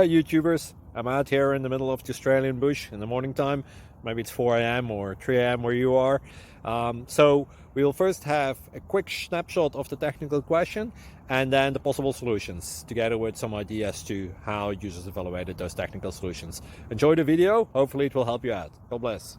Hi YouTubers, I'm out here in the middle of the Australian bush in the morning time. Maybe it's 4 a.m. or 3 a.m. where you are. So we will first have a quick snapshot of the technical question and then the possible solutions, together with some ideas to how users evaluated those technical solutions. Enjoy the video, hopefully it will help you out. God bless.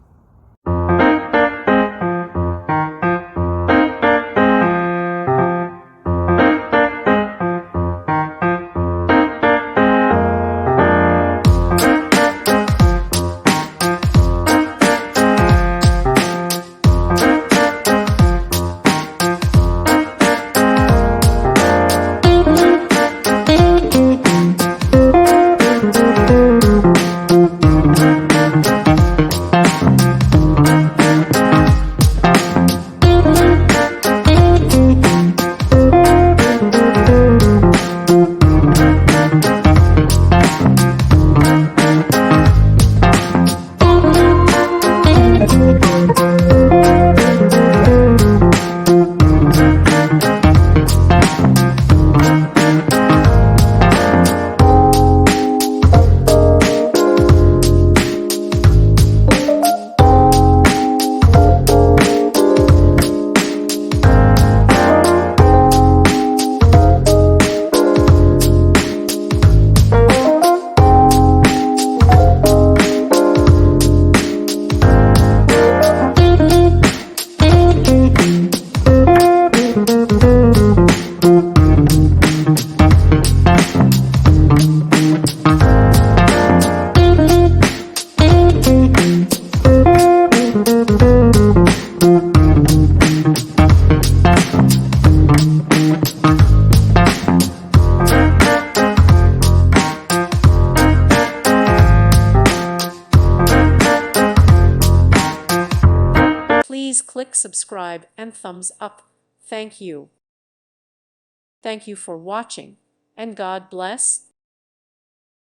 Please click subscribe and thumbs up. Thank you. Thank you for watching, and God bless.